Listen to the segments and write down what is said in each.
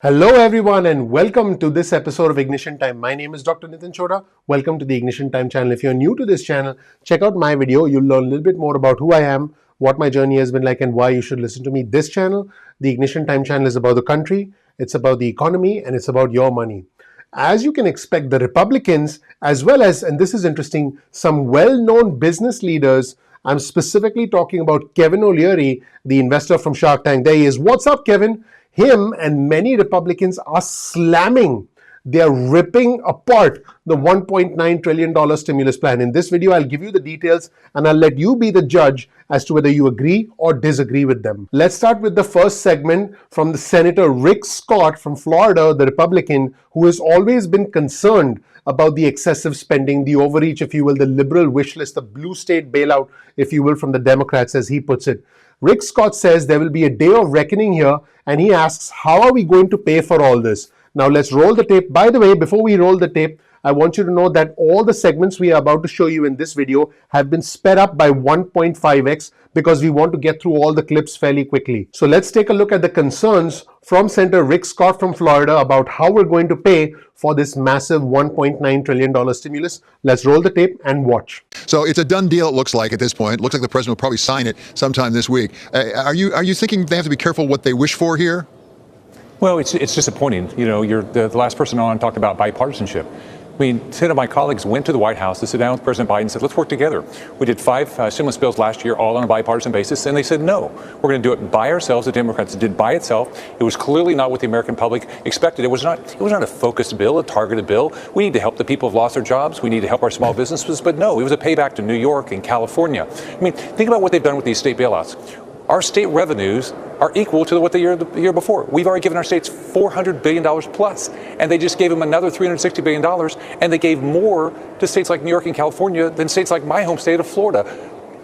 Hello everyone and welcome to this episode of Ignition Time. My name is Dr. Nitin Chhoda. Welcome to the Ignition Time channel. If you're new to this channel, check out my video. You'll learn a little bit more about who I am, what my journey has been like, and why you should listen to me. This channel, the Ignition Time channel, is about the country, it's about the economy, and it's about your money. As you can expect, the Republicans, as well as, and this is interesting, some well-known business leaders. I'm specifically talking about Kevin O'Leary, the investor from Shark Tank. There he is. What's up, Kevin? Him and many Republicans are slamming. They're ripping apart the $1.9 trillion stimulus plan. In this video, I'll give you the details and I'll let you be the judge as to whether you agree or disagree with them. Let's start with the first segment from the Senator Rick Scott from Florida, the Republican, who has always been concerned about the excessive spending, the overreach, if you will, the liberal wish list, the blue state bailout, if you will, from the Democrats, as he puts it. Rick Scott says there will be a day of reckoning here, and he asks, how are we going to pay for all this? Now let's roll the tape. By the way, before we roll the tape, I want you to know that all the segments we are about to show you in this video have been sped up by 1.5x because we want to get through all the clips fairly quickly. So let's take a look at the concerns from Senator Rick Scott from Florida about how we're going to pay for this massive $1.9 trillion stimulus. Let's roll the tape and watch. So it's a done deal, it looks like, at this point. It looks like the president will probably sign it sometime this week. Are you thinking they have to be careful what they wish for here? Well, it's disappointing. You know, you're the last person on talked about bipartisanship. I mean, 10 of my colleagues went to the White House to sit down with President Biden and said, let's work together. We did 5 stimulus bills last year, all on a bipartisan basis, and they said, no, we're going to do it by ourselves. The Democrats did by itself. It was clearly not what the American public expected. It was not a focused bill, a targeted bill. We need to help the people who've lost their jobs. We need to help our small businesses. But no, it was a payback to New York and California. I mean, think about what they've done with these state bailouts. Our state revenues are equal to what the year before. We've already given our states $400 billion plus, and they just gave them another $360 billion, and they gave more to states like New York and California than states like my home state of Florida.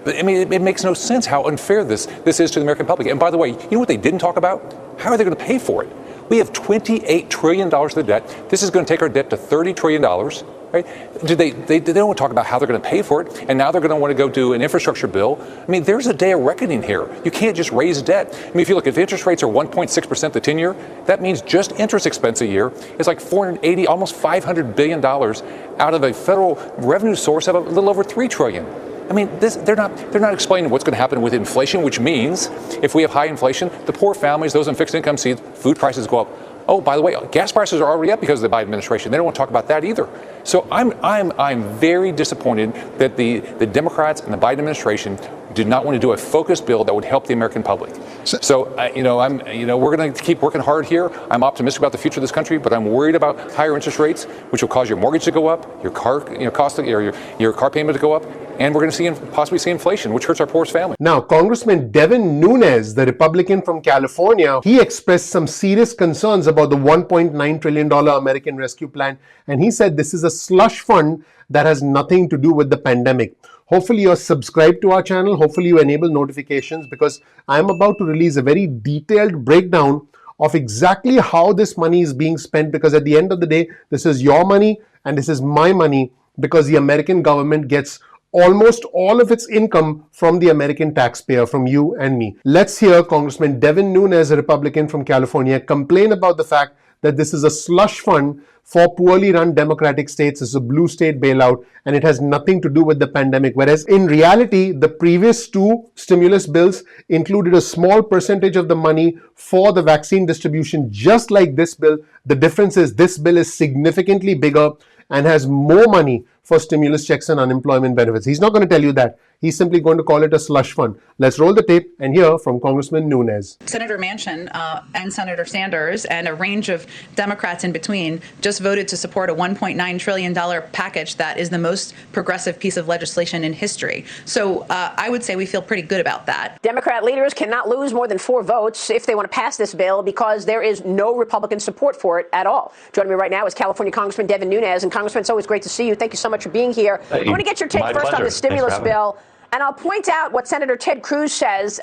I mean, it makes no sense how unfair this is to the American public. And by the way, you know what they didn't talk about? How are they going to pay for it? We have $28 trillion of debt. This is going to take our debt to $30 trillion. Right? They don't want to talk about how they're going to pay for it, and now they're going to want to go do an infrastructure bill. I mean, there's a day of reckoning here. You can't just raise debt. I mean, if you look, if interest rates are 1.6% the 10-year, that means just interest expense a year is like $480, almost $500 billion out of a federal revenue source of a little over $3 trillion. I mean, they're not explaining what's going to happen with inflation, which means if we have high inflation, the poor families, those on fixed income, see food prices go up. Oh, by the way, gas prices are already up because of the Biden administration. They don't want to talk about that either. So I'm very disappointed that the Democrats and the Biden administration did not want to do a focused bill that would help the American public. So we're going to keep working hard here. I'm optimistic about the future of this country, but I'm worried about higher interest rates, which will cause your mortgage to go up, your car cost, your car payment to go up. And we're going to possibly see inflation, which hurts our poorest family. Now, Congressman Devin Nunes, the Republican from California, he expressed some serious concerns about the $1.9 trillion American Rescue Plan. And he said this is a slush fund that has nothing to do with the pandemic. Hopefully you're subscribed to our channel. Hopefully you enable notifications, because I'm about to release a very detailed breakdown of exactly how this money is being spent. Because at the end of the day, this is your money and this is my money, because the American government gets almost all of its income from the American taxpayer, from you and me. Let's hear Congressman Devin Nunes, a Republican from California, complain about the fact that this is a slush fund for poorly run democratic states. It's a blue state bailout, and it has nothing to do with the pandemic. Whereas in reality, the previous 2 stimulus bills included a small percentage of the money for the vaccine distribution, just like this bill. The difference is this bill is significantly bigger and has more money for stimulus checks and unemployment benefits. He's not going to tell you that. He's simply going to call it a slush fund. Let's roll the tape and hear from Congressman Nunes. Senator Manchin and Senator Sanders and a range of Democrats in between just voted to support a $1.9 trillion package that is the most progressive piece of legislation in history. So I would say we feel pretty good about that. Democrat leaders cannot lose more than 4 votes if they want to pass this bill, because there is no Republican support for it at all. Joining me right now is California Congressman Devin Nunes. And Congressman, it's always great to see you. Thank you so much for being here. I want to get your take first on the stimulus bill. And I'll point out what Senator Ted Cruz says.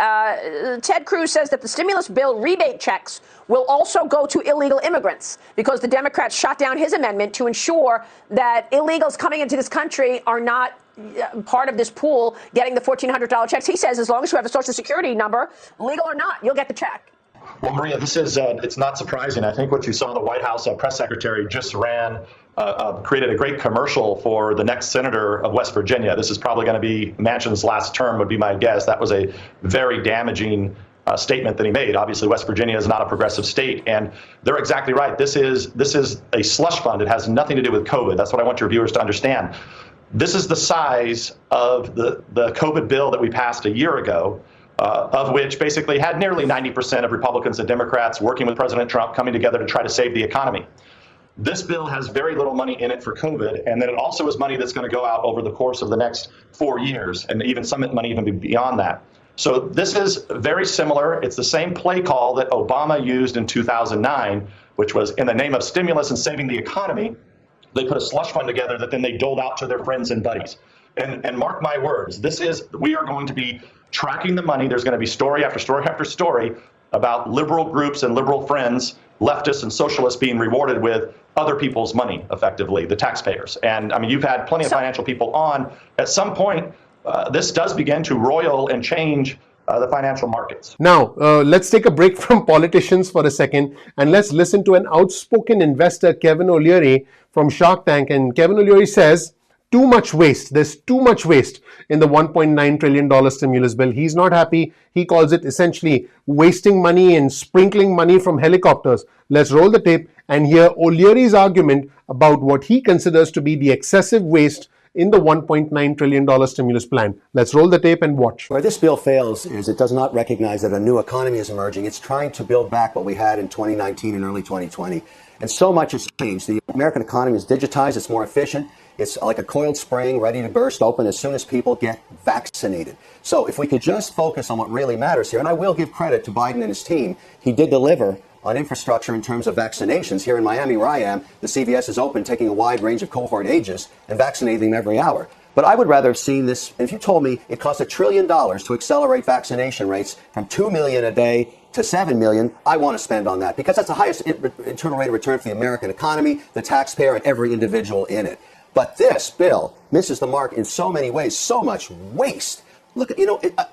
Ted Cruz says that the stimulus bill rebate checks will also go to illegal immigrants, because the Democrats shot down his amendment to ensure that illegals coming into this country are not part of this pool getting the $1,400 checks. He says as long as you have a Social Security number, legal or not, you'll get the check. Well, Maria, this is, it's not surprising. I think what you saw, the White House press secretary just created a great commercial for the next senator of West Virginia. This is probably going to be Manchin's last term, would be my guess. That was a very damaging statement that he made. Obviously, West Virginia is not a progressive state, and they're exactly right. This is a slush fund. It has nothing to do with COVID. That's what I want your viewers to understand. This is the size of the COVID bill that we passed a year ago, of which basically had nearly 90% of Republicans and Democrats working with President Trump coming together to try to save the economy. This bill has very little money in it for COVID, and then it also is money that's going to go out over the course of the next 4 years, and even some money even beyond that. So this is very similar. It's the same play call that Obama used in 2009, which was in the name of stimulus and saving the economy. They put a slush fund together that then they doled out to their friends and buddies. And mark my words, we are going to be tracking the money. There's going to be story after story after story about liberal groups and liberal friends, leftists and socialists being rewarded with other people's money, effectively, the taxpayers. And I mean, you've had plenty of financial people on. At some point, this does begin to roil and change the financial markets. Now, let's take a break from politicians for a second, and let's listen to an outspoken investor, Kevin O'Leary, from Shark Tank. And Kevin O'Leary says, too much waste. There's too much waste in the $1.9 trillion stimulus bill. He's not happy. He calls it essentially wasting money and sprinkling money from helicopters. Let's roll the tape and hear O'Leary's argument about what he considers to be the excessive waste in the $1.9 trillion stimulus plan. Let's roll the tape and watch. Where this bill fails is it does not recognize that a new economy is emerging. It's trying to build back what we had in 2019 and early 2020. And so much has changed. The American economy is digitized. It's more efficient. It's like a coiled spring ready to burst open as soon as people get vaccinated. So if we could just focus on what really matters here, and I will give credit to Biden and his team, he did deliver on infrastructure in terms of vaccinations. Here in Miami, where I am, the CVS is open, taking a wide range of cohort ages and vaccinating them every hour. But I would rather have seen this, if you told me it cost $1 trillion to accelerate vaccination rates from 2 million a day to 7 million, I want to spend on that, because that's the highest internal rate of return for the American economy, the taxpayer, and every individual in it. But this bill misses the mark in so many ways, so much waste. Look,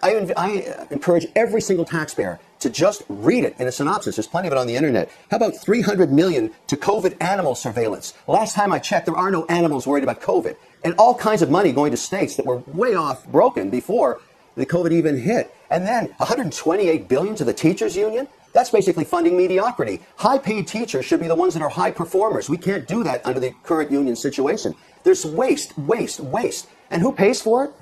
I encourage every single taxpayer to just read it in a synopsis. There's plenty of it on the internet. How about $300 million to COVID animal surveillance? Last time I checked, there are no animals worried about COVID. And all kinds of money going to states that were way off broken before the COVID even hit. And then $128 billion to the teachers union? That's basically funding mediocrity. High-paid teachers should be the ones that are high performers. We can't do that under the current union situation. There's waste. And who pays for it?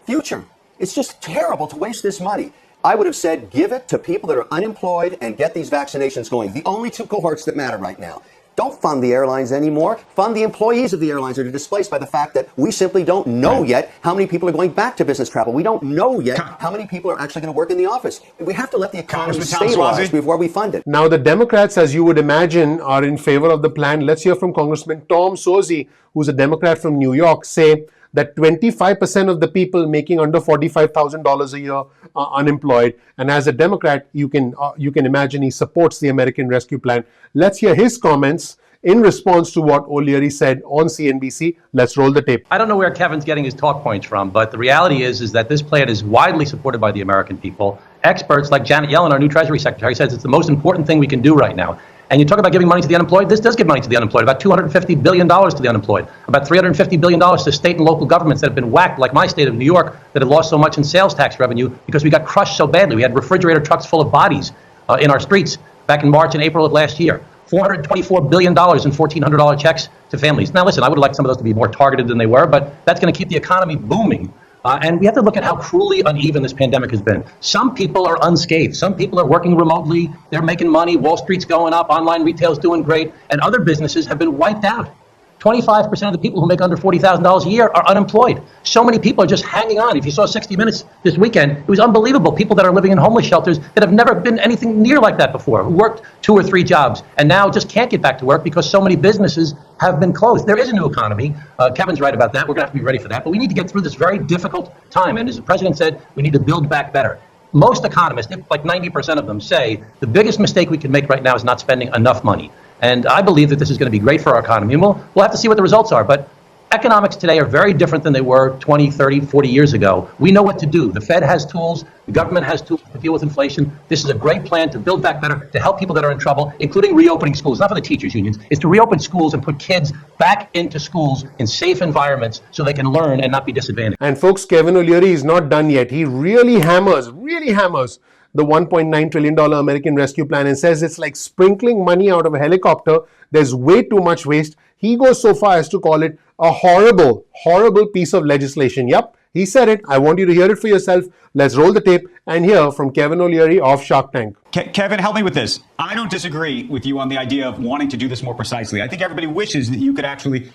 Future. It's just terrible to waste this money. I would have said give it to people that are unemployed and get these vaccinations going. The only two cohorts that matter right now. Don't fund the airlines anymore. Fund the employees of the airlines that are displaced by the fact that we simply don't know yet how many people are going back to business travel. We don't know yet how many people are actually going to work in the office. We have to let the economy stabilize before we fund it. Now, the Democrats, as you would imagine, are in favor of the plan. Let's hear from Congressman Tom Suozzi, who's a Democrat from New York, say that 25% of the people making under $45,000 a year are unemployed. And as a Democrat, you can imagine he supports the American Rescue Plan. Let's hear his comments in response to what O'Leary said on CNBC. Let's roll the tape. I don't know where Kevin's getting his talk points from, but the reality is that this plan is widely supported by the American people. Experts like Janet Yellen, our new Treasury Secretary, says it's the most important thing we can do right now. And you talk about giving money to the unemployed. This does give money to the unemployed, about $250 billion to the unemployed, about $350 billion to state and local governments that have been whacked, like my state of New York, that have lost so much in sales tax revenue because we got crushed so badly. We had refrigerator trucks full of bodies in our streets back in March and April of last year. $424 billion in $1,400 checks to families. Now, listen, I would like some of those to be more targeted than they were, but that's going to keep the economy booming. And we have to look at how cruelly uneven this pandemic has been. Some people are unscathed. Some people are working remotely. They're making money. Wall Street's going up. Online retail's doing great. And other businesses have been wiped out. 25% of the people who make under $40,000 a year are unemployed. So many people are just hanging on. If you saw 60 Minutes this weekend, it was unbelievable. People that are living in homeless shelters that have never been anything near like that before, who worked 2 or 3 jobs and now just can't get back to work because so many businesses have been closed. There is a new economy. Kevin's right about that. We're going to have to be ready for that. But we need to get through this very difficult time. And as the president said, we need to build back better. Most economists, like 90% of them, say the biggest mistake we can make right now is not spending enough money. And I believe that this is going to be great for our economy. And we'll have to see what the results are. But Economics today are very different than they were 20, 30, 40 years ago. We know what to do. The Fed has tools. The government has tools to deal with inflation. This is a great plan to build back better, to help people that are in trouble, including reopening schools. Not for the teachers' unions. It's to reopen schools and put kids back into schools in safe environments so they can learn and not be disadvantaged. And folks, Kevin O'Leary is not done yet. He really hammers the $1.9 trillion American Rescue Plan and says it's like sprinkling money out of a helicopter. There's way too much waste. He goes so far as to call it a horrible, horrible piece of legislation. Yep, he said it. I want you to hear it for yourself. Let's roll the tape and hear from Kevin O'Leary of Shark Tank. Kevin, help me with this. I don't disagree with you on the idea of wanting to do this more precisely. I think everybody wishes that you could actually,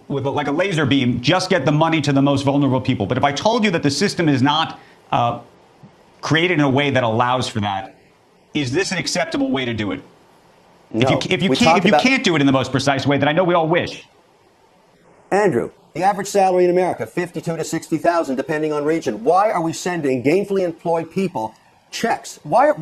with like a laser beam, just get the money to the most vulnerable people. But if I told you that the system is not created in a way that allows for that, is this an acceptable way to do it? No. If you can't do it in the most precise way, then I know we all wish. Andrew, the average salary in America, $52,000 to $60,000, depending on region. Why are we sending gainfully employed people checks? Why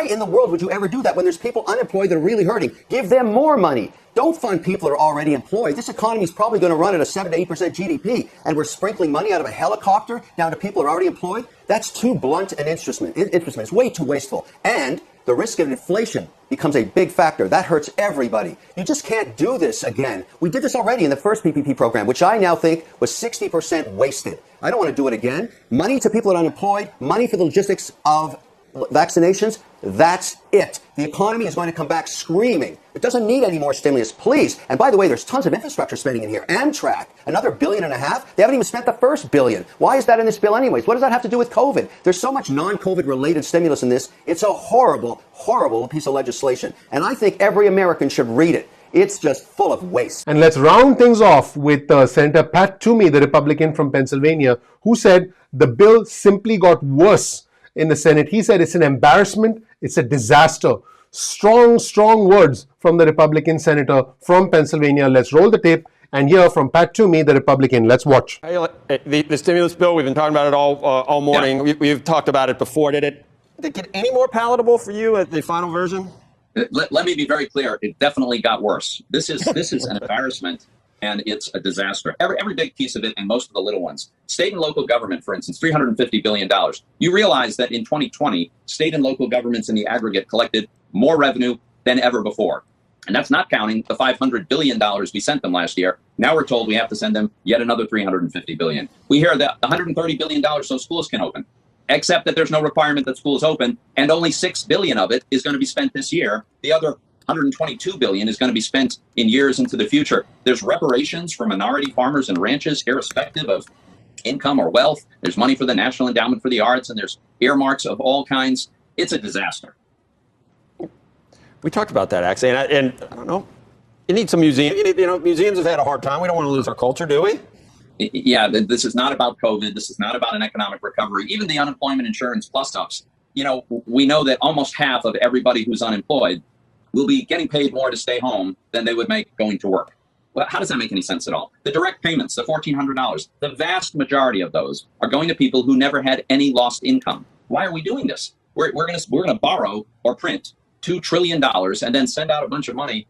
in the world would you ever do that when there's people unemployed that are really hurting? Give them more money. Don't fund people that are already employed. This economy is probably going to run at a 7 to 8% GDP, and we're sprinkling money out of a helicopter down to people that are already employed? That's too blunt an instrument. It's way too wasteful. And the risk of inflation becomes a big factor. That hurts everybody. You just can't do this again. We did this already in the first PPP program, which I now think was 60% wasted. I don't want to do it again. Money to people that are unemployed, money for the logistics of vaccinations, that's it. The economy is going to come back screaming. It doesn't need any more stimulus, please. And by the way, there's tons of infrastructure spending in here. Amtrak, another $1.5 billion. They haven't even spent the first $1 billion. Why is that in this bill anyways? What does that have to do with COVID? There's so much non-COVID related stimulus in this. It's a horrible, horrible piece of legislation. And I think every American should read it. It's just full of waste. And let's round things off with Senator Pat Toomey, the Republican from Pennsylvania, who said the bill simply got worse in the Senate. He said it's an embarrassment, it's a disaster. Strong, strong words from the Republican senator from Pennsylvania. Let's roll the tape and hear from Pat Toomey, the Republican. Let's watch. The stimulus bill, we've been talking about it all morning. Yeah. We've talked about it before. Did it get any more palatable for you at the final version? Let me be very clear. It definitely got worse. This is an embarrassment. And it's a disaster. Every big piece of it and most of the little ones. State and local government, for instance, $350 billion. You realize that in 2020, state and local governments in the aggregate collected more revenue than ever before. And that's not counting the $500 billion we sent them last year. Now we're told we have to send them yet another $350 billion. We hear that $130 billion so schools can open, except that there's no requirement that schools open, and only $6 billion of it is going to be spent this year. The other $122 billion is going to be spent in years into the future. There's reparations for minority farmers and ranches, irrespective of income or wealth. There's money for the National Endowment for the Arts, and there's earmarks of all kinds. It's a disaster. We talked about that, actually, and I don't know. You need some museums. Museums have had a hard time. We don't want to lose our culture, do we? Yeah, this is not about COVID. This is not about an economic recovery. Even the unemployment insurance plus-ups. We know that almost half of everybody who's unemployed will be getting paid more to stay home than they would make going to work. Well, how does that make any sense at all? The direct payments, the $1,400, the vast majority of those are going to people who never had any lost income. Why are we doing this? We're going to borrow or print $2 trillion and then send out a bunch of money.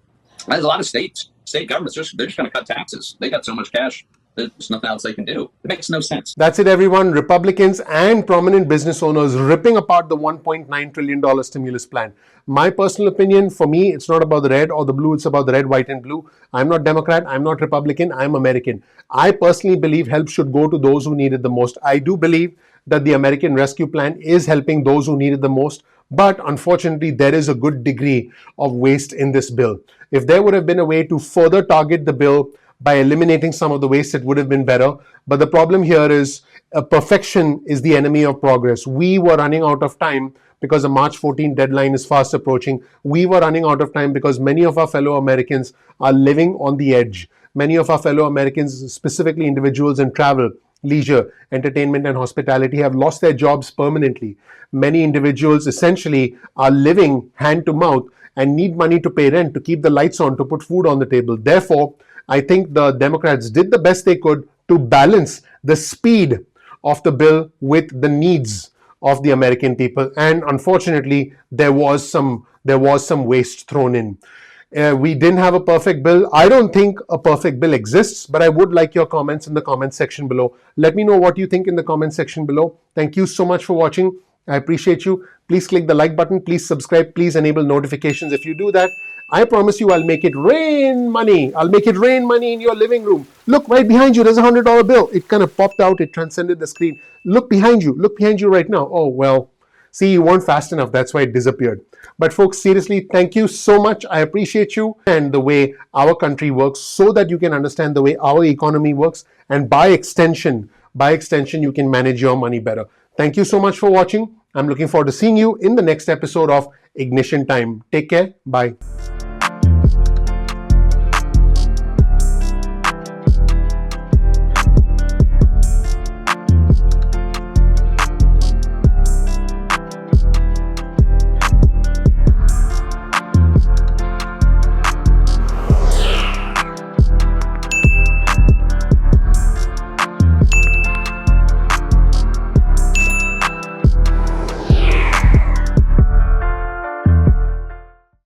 There's a lot of state governments, they're just going to cut taxes. They got so much cash. There's nothing else they can do. It makes no sense. That's it, everyone. Republicans and prominent business owners ripping apart the $1.9 trillion stimulus plan. My personal opinion, for me, it's not about the red or the blue. It's about the red, white, and blue. I'm not Democrat. I'm not Republican. I'm American. I personally believe help should go to those who need it the most. I do believe that the American Rescue Plan is helping those who need it the most. But unfortunately, there is a good degree of waste in this bill. If there would have been a way to further target the bill by eliminating some of the waste, it would have been better. But the problem here is perfection is the enemy of progress. We were running out of time because the March 14 deadline is fast approaching. We were running out of time because many of our fellow Americans are living on the edge. Many of our fellow Americans, specifically individuals in travel, leisure, entertainment, and hospitality, have lost their jobs permanently. Many individuals essentially are living hand to mouth and need money to pay rent, to keep the lights on, to put food on the table. Therefore, I think the Democrats did the best they could to balance the speed of the bill with the needs of the American people. And unfortunately, there was some waste thrown in. We didn't have a perfect bill. I don't think a perfect bill exists, but I would like your comments in the comment section below. Let me know what you think in the comment section below. Thank you so much for watching. I appreciate you. Please click the like button. Please subscribe. Please enable notifications. If you do that, I promise you I'll make it rain money. I'll make it rain money in your living room. Look right behind you. There's a $100 bill. It kind of popped out. It transcended the screen. Look behind you. Look behind you right now. Oh, well. See, you weren't fast enough. That's why it disappeared. But folks, seriously, thank you so much. I appreciate you and the way our country works so that you can understand the way our economy works. And by extension, you can manage your money better. Thank you so much for watching. I'm looking forward to seeing you in the next episode of Ignition Time. Take care. Bye.